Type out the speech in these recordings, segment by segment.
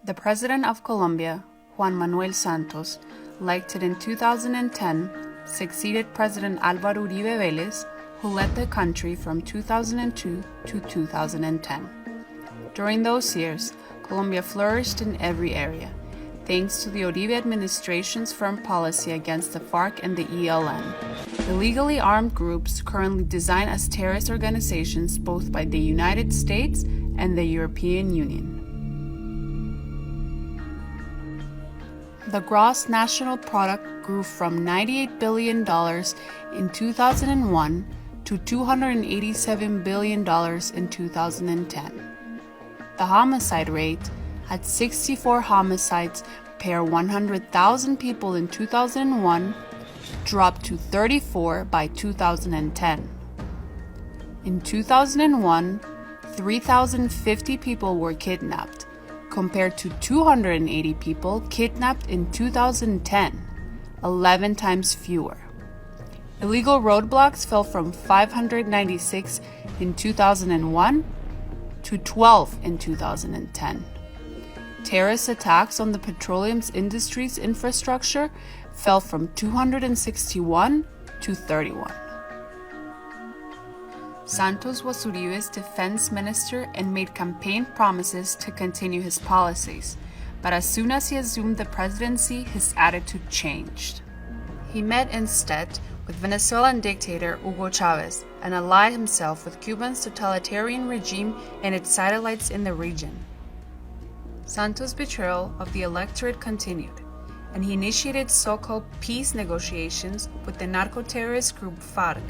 The President of Colombia, Juan Manuel Santos, elected in 2010, succeeded President Álvaro Uribe Vélez, who led the country from 2002 to 2010. During those years, Colombia flourished in every area, thanks to the Uribe administration's firm policy against the FARC and the ELN, illegally armed groups currently designed as terrorist organizations both by the United States and the European Union. The gross national product grew from $98 billion in 2001 to $287 billion in 2010. The homicide rate had 64 homicides per 100,000 people in 2001, dropped to 34 by 2010. In 2001, 3,050 people were kidnapped, compared to 280 people kidnapped in 2010, 11 times fewer. Illegal roadblocks fell from 596 in 2001 to 12 in 2010. Terrorist attacks on the petroleum industry's infrastructure fell from 261 to 31. Santos was Uribe's defense minister and made campaign promises to continue his policies, but as soon as he assumed the presidency, his attitude changed. He met instead with Venezuelan dictator Hugo Chavez and allied himself with Cuba's totalitarian regime and its satellites in the region. Santos' betrayal of the electorate continued, and he initiated so-called peace negotiations with the narco-terrorist group FARC,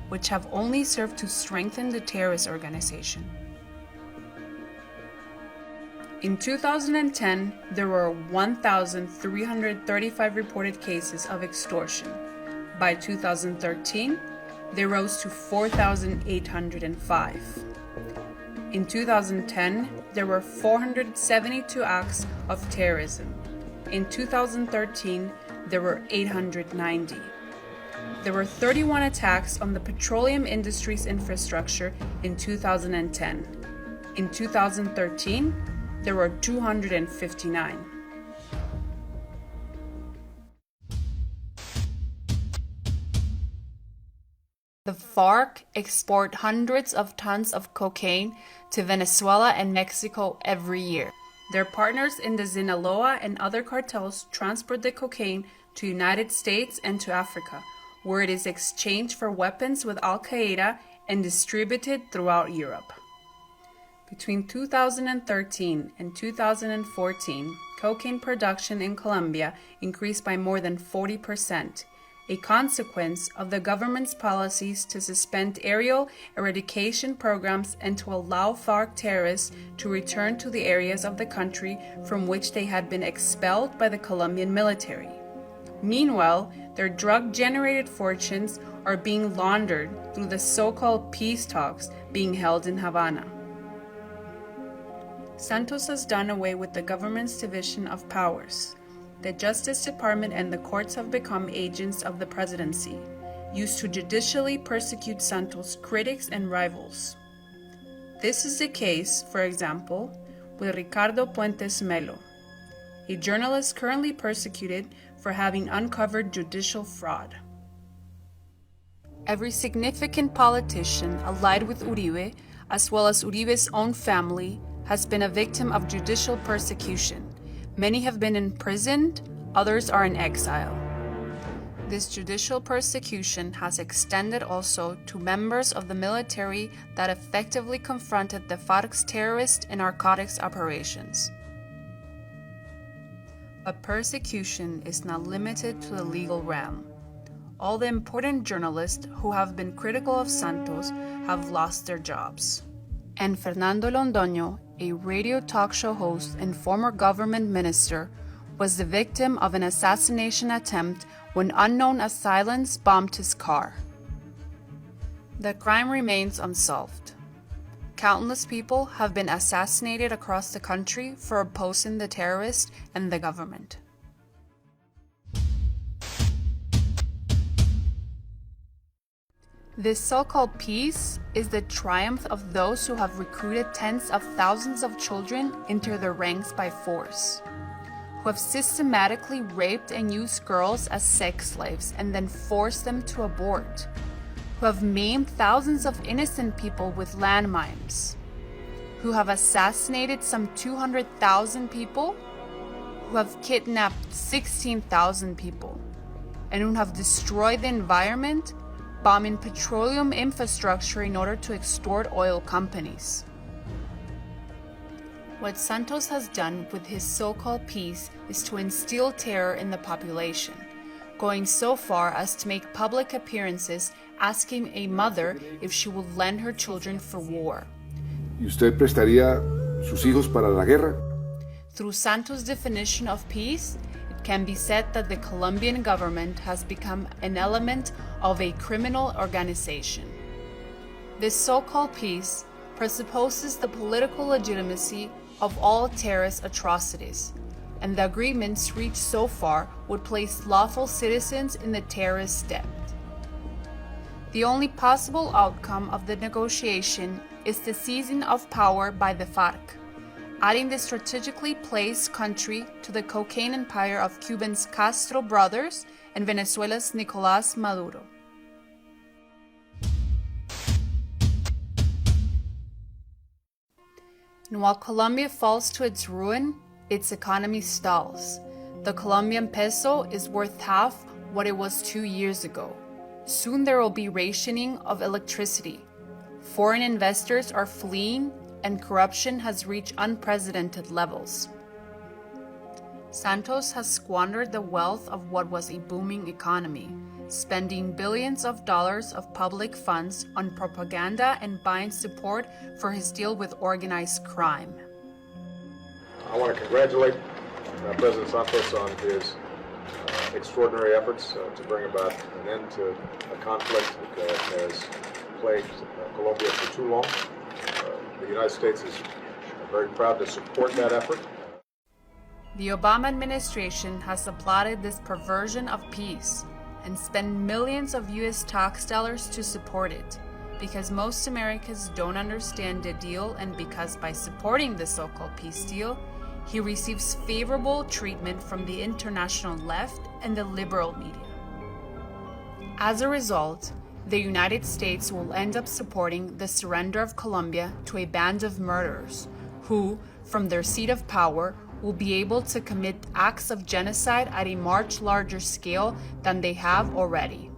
which have only served to strengthen the terrorist organization. In 2010, there were 1,335 reported cases of extortion. By 2013, they rose to 4,805. In 2010, there were 472 acts of terrorism. In 2013, there were 890. There were 31 attacks on the petroleum industry's infrastructure in 2010. In 2013, there were 259. The FARC export hundreds of tons of cocaine to Venezuela and Mexico every year. Their partners in the Sinaloa and other cartels transport the cocaine to the United States and to Africa, where it is exchanged for weapons with Al-Qaeda and distributed throughout Europe. Between 2013 and 2014, cocaine production in Colombia increased by more than 40%, a consequence of the government's policies to suspend aerial eradication programs and to allow FARC terrorists to return to the areas of the country from which they had been expelled by the Colombian military. Meanwhile, their drug-generated fortunes are being laundered through the so-called peace talks being held in Havana. Santos has done away with the government's division of powers. The Justice Department and the courts have become agents of the presidency, used to judicially persecute Santos' critics and rivals. This is the case, for example, with Ricardo Puentes Melo, a journalist currently persecuted for having uncovered judicial fraud. Every significant politician allied with Uribe, as well as Uribe's own family, has been a victim of judicial persecution. Many have been imprisoned, others are in exile. This judicial persecution has extended also to members of the military that effectively confronted the FARC's terrorist and narcotics operations. But persecution is not limited to the legal realm. All the important journalists who have been critical of Santos have lost their jobs. And Fernando Londoño, a radio talk show host and former government minister, was the victim of an assassination attempt when unknown assailants bombed his car. The crime remains unsolved. Countless people have been assassinated across the country for opposing the terrorists and the government. This so-called peace is the triumph of those who have recruited tens of thousands of children into their ranks by force, who have systematically raped and used girls as sex slaves and then forced them to abort, who have maimed thousands of innocent people with landmines, who have assassinated some 200,000 people, who have kidnapped 16,000 people, and who have destroyed the environment, bombing petroleum infrastructure in order to extort oil companies. What Santos has done with his so-called peace is to instill terror in the population, going so far as to make public appearances asking a mother if she will lend her children for war. ¿Y usted prestaría sus hijos para la guerra? Through Santos' definition of peace, it can be said that the Colombian government has become an element of a criminal organization. This so-called peace presupposes the political legitimacy of all terrorist atrocities, and the agreements reached so far would place lawful citizens in the terrorist debt. The only possible outcome of the negotiation is the seizing of power by the FARC, adding the strategically placed country to the cocaine empire of Cuba's Castro brothers and Venezuela's Nicolás Maduro. And while Colombia falls to its ruin, its economy stalls. The Colombian peso is worth half what it was 2 years ago. Soon there will be rationing of electricity. Foreign investors are fleeing, and corruption has reached unprecedented levels. Santos has squandered the wealth of what was a booming economy, spending billions of dollars of public funds on propaganda and buying support for his deal with organized crime. I want to congratulate President Santos on his extraordinary efforts to bring about an end to a conflict that has plagued Colombia for too long. The United States is very proud to support that effort. The Obama administration has applauded this perversion of peace and spent millions of US tax dollars to support it, because most Americans don't understand the deal, and because by supporting the so-called peace deal, he receives favorable treatment from the international left and the liberal media. As a result, the United States will end up supporting the surrender of Colombia to a band of murderers who, from their seat of power, will be able to commit acts of genocide at a much larger scale than they have already.